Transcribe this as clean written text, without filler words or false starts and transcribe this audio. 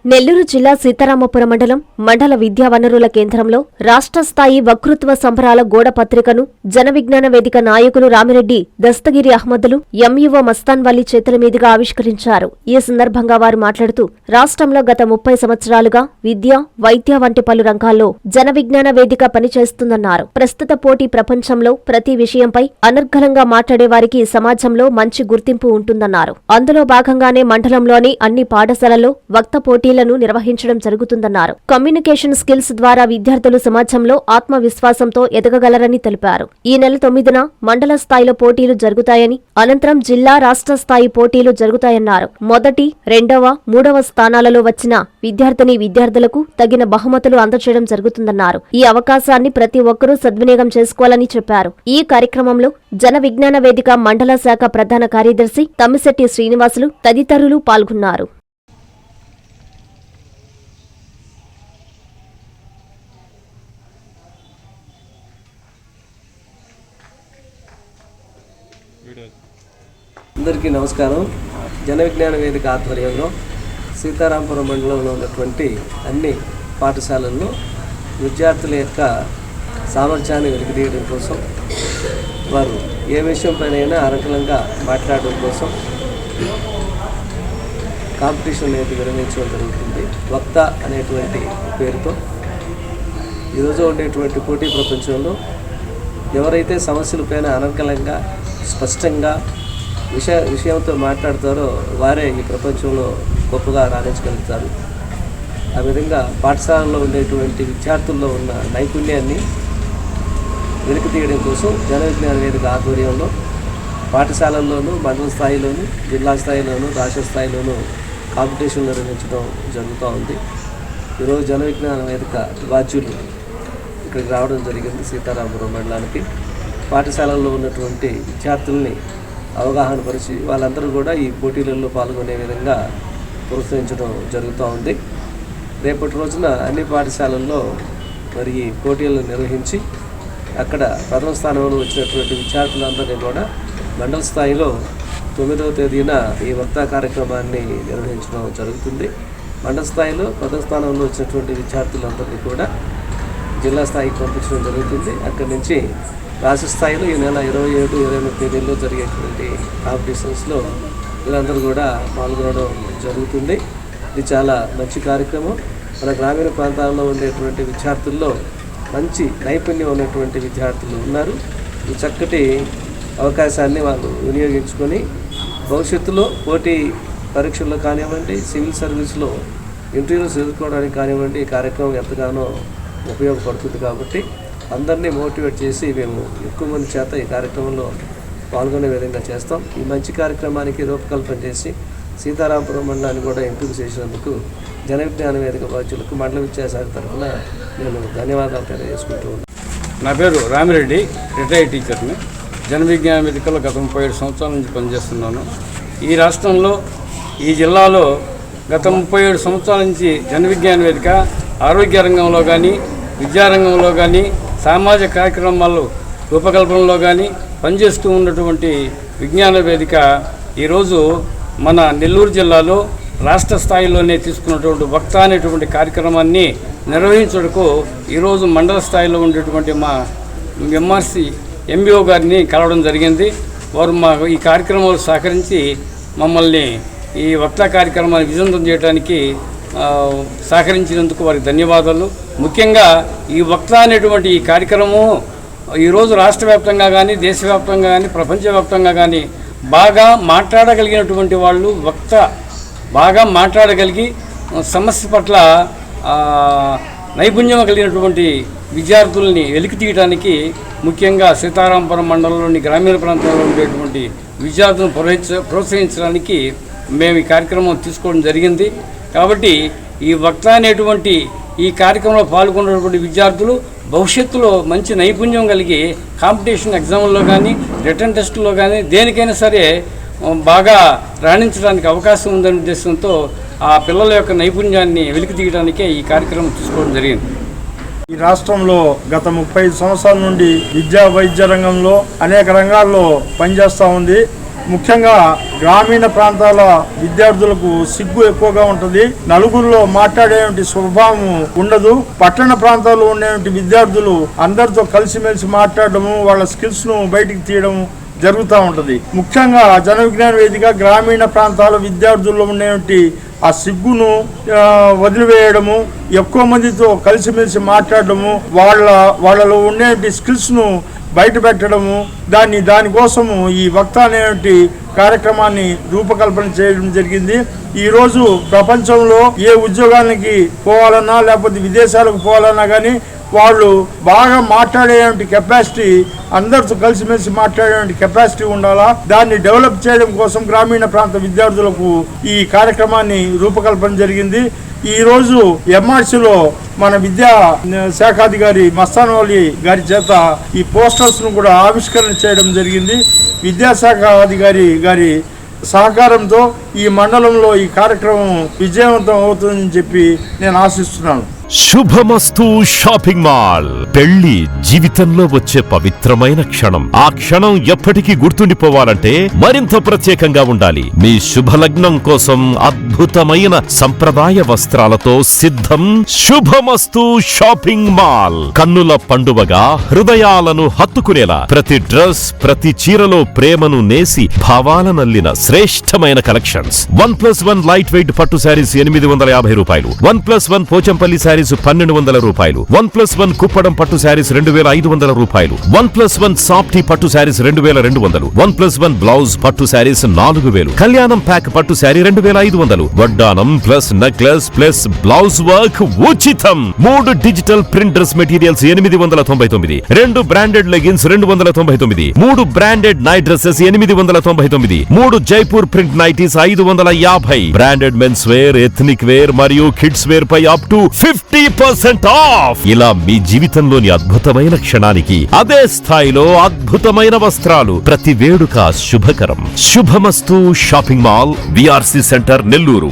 నెల్లూరు జిల్లా సీతారామపురం మండల విద్యా వనరుల కేంద్రంలో రాష్ట్ర స్థాయి వక్తృత్వ సంబరాల గోడ పత్రికను జన విజ్ఞాన వేదిక నాయకులు రామిరెడ్డి దస్తగిరి అహ్మద్లు ఎంఈఓ మస్తాన్ వల్లి చేతుల మీదుగా ఆవిష్కరించారు. ఈ సందర్భంగా వారు మాట్లాడుతూ రాష్ట్రంలో గత 30 సంవత్సరాలుగా విద్య, వైద్య వంటి పలు రంగాల్లో జన విజ్ఞాన వేదిక పనిచేస్తుందన్నారు. ప్రస్తుత పోటీ ప్రపంచంలో ప్రతి విషయంపై అనర్గళంగా మాట్లాడే వారికి సమాజంలో మంచి గుర్తింపు ఉంటుందన్నారు. అందులో భాగంగానే మండలంలోని అన్ని పాఠశాలల్లో వక్త పోటీలను నిర్వహించడం జరుగుతుందన్నారు. కమ్యూనికేషన్ స్కిల్స్ ద్వారా విద్యార్థులు సమాజంలో ఆత్మవిశ్వాసంతో ఎదగగలరని తెలిపారు. ఈ నెల 9న మండల స్థాయిలో పోటీలు జరుగుతాయని, అనంతరం జిల్లా, రాష్ట్ర స్థాయి పోటీలు జరుగుతాయన్నారు. మొదటి, 2వ, 3వ స్థానాలలో వచ్చిన విద్యార్థులకు తగిన బహుమతులు అందజేయడం జరుగుతుందన్నారు. ఈ అవకాశాన్ని ప్రతి ఒక్కరూ సద్వినియోగం చేసుకోవాలని చెప్పారు. ఈ కార్యక్రమంలో జన విజ్ఞాన వేదిక మండల శాఖ ప్రధాన కార్యదర్శి తమ్మిశెట్టి శ్రీనివాసులు తదితరులు పాల్గొన్నారు. అందరికీ నమస్కారం. జన విజ్ఞాన వేదిక ఆధ్వర్యంలో సీతారామపురం మండలంలో ఉన్నటువంటి అన్ని పాఠశాలల్లో విద్యార్థుల యొక్క సామర్థ్యాన్ని వెలికితీయడం కోసం, వారు ఏ విషయంపైనైనా అనుకూలంగా మాట్లాడడం కోసం కాంపిటీషన్ అనేది నిర్వహించడం జరుగుతుంది. వక్త అనేటువంటి పేరుతో ఈరోజు ఉండేటువంటి పోటీ ప్రపంచంలో ఎవరైతే సమస్యలపైన అనర్గళంగా, స్పష్టంగా విషయంతో మాట్లాడతారో వారే ఈ ప్రపంచంలో గొప్పగా రాణించగలుగుతారు. ఆ విధంగా పాఠశాలలో ఉండేటువంటి విద్యార్థుల్లో ఉన్న నైపుణ్యాన్ని వెలికితీయడం కోసం జన విజ్ఞాన వేదిక ఆధ్వర్యంలో పాఠశాలల్లోనూ, మండల స్థాయిలోనూ, జిల్లా స్థాయిలోనూ, రాష్ట్ర స్థాయిలోనూ కాంపిటీషన్ నిర్వహించడం జరుగుతూ ఉంది. ఈరోజు జన విజ్ఞాన వేదిక బాధ్యులు ఇక్కడికి రావడం జరిగింది. సీతారామపురం మండలానికి పాఠశాలల్లో ఉన్నటువంటి విద్యార్థుల్ని అవగాహన పరిచి వాళ్ళందరూ కూడా ఈ పోటీలలో పాల్గొనే విధంగా ప్రోత్సహించడం జరుగుతూ ఉంది. రేపటి రోజున అన్ని పాఠశాలల్లో మరి ఈ పోటీలను నిర్వహించి అక్కడ ప్రథమ స్థానంలో వచ్చినటువంటి విద్యార్థులందరినీ కూడా మండల స్థాయిలో 9వ తేదీన ఈ వక్తా కార్యక్రమాన్ని నిర్వహించడం జరుగుతుంది. మండల స్థాయిలో ప్రథమ స్థానంలో వచ్చినటువంటి విద్యార్థులందరినీ కూడా జిల్లా స్థాయికి పంపించడం జరుగుతుంది. అక్కడి నుంచి రాష్ట్ర స్థాయిలో ఈ నెల 27, 28 తేదీల్లో జరిగేటువంటి కాంపిటీషన్స్లో వీళ్ళందరూ కూడా పాల్గొనడం జరుగుతుంది. ఇది చాలా మంచి కార్యక్రమం. మన గ్రామీణ ప్రాంతాల్లో ఉండేటువంటి విద్యార్థుల్లో మంచి నైపుణ్యం ఉన్నటువంటి విద్యార్థులు ఉన్నారు. ఈ చక్కటి అవకాశాన్ని వాళ్ళు వినియోగించుకొని భవిష్యత్తులో పోటీ పరీక్షల్లో కానివ్వండి, సివిల్ సర్వీస్లో ఇంటర్వ్యూస్ ఎదుర్కోవడానికి కానివ్వండి, ఈ కార్యక్రమం ఎంతగానో ఉపయోగపడుతుంది. కాబట్టి అందరినీ మోటివేట్ చేసి మేము ఎక్కువ మంది చేత ఈ కార్యక్రమంలో పాల్గొనే విధంగా చేస్తాం. ఈ మంచి కార్యక్రమానికి రూపకల్పన చేసి సీతారామపురం మండలాన్ని కూడా ఎంపిక చేసినందుకు జన విజ్ఞాన వేదిక బాధ్యులకు మండల విద్యాశాఖ తరఫున నేను ధన్యవాదాలు తెలియజేసుకుంటూ ఉన్నాను. నా పేరు రామిరెడ్డి, రిటైర్డ్ టీచర్ని. జన విజ్ఞాన వేదికలో గత 37 సంవత్సరాల నుంచి పనిచేస్తున్నాను. ఈ రాష్ట్రంలో, ఈ జిల్లాలో గత 37 సంవత్సరాల నుంచి జన విజ్ఞాన వేదిక ఆరోగ్య రంగంలో కానీ, విద్యారంగంలో కానీ, సామాజిక కార్యక్రమాల్లో రూపకల్పనలో కానీ పనిచేస్తూ ఉన్నటువంటి విజ్ఞాన వేదిక ఈరోజు మన నెల్లూరు జిల్లాలో రాష్ట్ర స్థాయిలోనే తీసుకున్నటువంటి వక్త అనేటువంటి కార్యక్రమాన్ని నిర్వహించుటకు ఈరోజు మండల స్థాయిలో ఉండేటువంటి మా ఎంఆర్సి ఎంబీఓ గారిని కలవడం జరిగింది. వారు మా ఈ కార్యక్రమాలు సహకరించి మమ్మల్ని ఈ వక్త కార్యక్రమాన్ని విజయవంతం చేయడానికి సహకరించినందుకు వారికి ధన్యవాదాలు. ముఖ్యంగా ఈ వక్త అనేటువంటి ఈ కార్యక్రమం ఈరోజు రాష్ట్ర వ్యాప్తంగా కానీ, దేశవ్యాప్తంగా కానీ, ప్రపంచవ్యాప్తంగా కానీ బాగా మాట్లాడగలిగినటువంటి వాళ్ళు వక్త, బాగా మాట్లాడగలిగి సమస్య పట్ల నైపుణ్యం కలిగినటువంటి విద్యార్థుల్ని వెలికి తీయడానికి ముఖ్యంగా సీతారామపురం మండలంలోని గ్రామీణ ప్రాంతాల్లో ఉండేటువంటి విద్యార్థులను ప్రోత్సహించడానికి మేము ఈ కార్యక్రమం తీసుకోవడం జరిగింది. కాబట్టి ఈ వక్త అనేటువంటి ఈ కార్యక్రమంలో పాల్గొన్నటువంటి విద్యార్థులు భవిష్యత్తులో మంచి నైపుణ్యం కలిగి కాంపిటీషన్ ఎగ్జామ్లో కానీ, రిటర్న్ టెస్టుల్లో కానీ దేనికైనా సరే బాగా రాణించడానికి అవకాశం ఉందనే ఉద్దేశంతో ఆ పిల్లల యొక్క నైపుణ్యాన్ని వెలికి తీయడానికే ఈ కార్యక్రమం తీసుకోవడం జరిగింది. ఈ రాష్ట్రంలో గత 35 సంవత్సరాల నుండి విద్యా, వైద్య రంగంలో అనేక రంగాల్లో పనిచేస్తూ ఉంది. ముఖ్యంగా గ్రామీణ ప్రాంతాల విద్యార్థులకు సిగ్గు ఎక్కువగా ఉంటుంది. నలుగురిలో మాట్లాడేటువంటి స్వభావం ఉండదు. పట్టణ ప్రాంతాల్లో ఉండేటువంటి విద్యార్థులు అందరితో కలిసిమెలిసి మాట్లాడడము, వాళ్ళ స్కిల్స్ ను బయటికి తీయడం జరుగుతూ ఉంటుంది. ముఖ్యంగా జన విజ్ఞాన వేదిక గ్రామీణ ప్రాంతాల విద్యార్థుల్లో ఉండేటువంటి ఆ సిగ్గును వదిలివేయడము, ఎక్కువ మందితో కలిసిమెలిసి మాట్లాడడము, వాళ్ళలో ఉండేటువంటి స్కిల్స్ను బయట పెట్టడము, దానికోసము ఈ వక్త అనేటువంటి కార్యక్రమాన్ని రూపకల్పన చేయడం జరిగింది. ఈరోజు ప్రపంచంలో ఏ ఉద్యోగానికి పోవాలన్నా లేకపోతే విదేశాలకు పోవాలన్నా కానీ వాళ్ళు బాగా మాట్లాడేటువంటి కెపాసిటీ, అందరితో కలిసిమెలిసి మాట్లాడేటువంటి కెపాసిటీ ఉండాలా. దాన్ని డెవలప్ చేయడం కోసం గ్రామీణ ప్రాంత విద్యార్థులకు ఈ కార్యక్రమాన్ని రూపకల్పన జరిగింది. ఈరోజు ఎంఆర్సీలో మన విద్యా శాఖాధికారి మస్తాన్ వలి గారి చేత ఈ పోస్టర్స్ ను కూడా ఆవిష్కరణ చేయడం జరిగింది. విద్యాశాఖ అధికారి గారి సహకారంతో ఈ మండలంలో ఈ కార్యక్రమం విజయవంతం అవుతుందని చెప్పి నేను ఆశిస్తున్నాను. శుభమస్తు షాపింగ్ మాల్. పెళ్లి జీవితంలో వచ్చే పవిత్రమైన క్షణం. ఆ క్షణం ఎప్పటికీ గుర్తుండిపోవాలంటే మరింత ప్రత్యేకంగా ఉండాలి. మీ శుభలగ్నం కోసం అద్భుతమైన సంప్రదాయ వస్త్రాలతో సిద్ధం శుభమస్తు షాపింగ్ మాల్. కన్నుల పండువగా హృదయాలను హత్తుకునేలా ప్రతి డ్రెస్, ప్రతి చీరలో ప్రేమను నేసి భావాలనల్లిన శ్రేష్టమైన కలెక్షన్స్. 1+1 లైట్ వెయిట్ పట్టు శారీస్ 850 రూపాయలు, 1+1 పోచంపల్లి శారీస్ 1200 రూపాయలు, 1+1 కుప్పడం పట్టు శారీస్ 2500 రూపాయలు, 1+1 సాఫ్టీ పట్టు శారీస్ 2200, 1+1 బ్లౌజ్ పట్టు శారీస్ 4000, కళ్యాణం ప్యాక్ పట్టు శారీ 2500, వడ్డానం plus necklace plus blouse work ఉచితం. 3 digital print dress materials 899, 2 branded leggings 299, 3 branded night dresses 899, 3 Jaipur print nighties 550, branded men's wear, ethnic wear మరియు కిడ్స్ వేర్ పై అప్ టు 50% ఆఫ్. ఇలా మీ జీవితంలోని అద్భుతమైన క్షణానికి అదే స్థాయిలో అద్భుతమైన వస్త్రాలు. ప్రతి వేడుక శుభకరం. శుభమస్తు shopping mall, VRC centre, Nellore.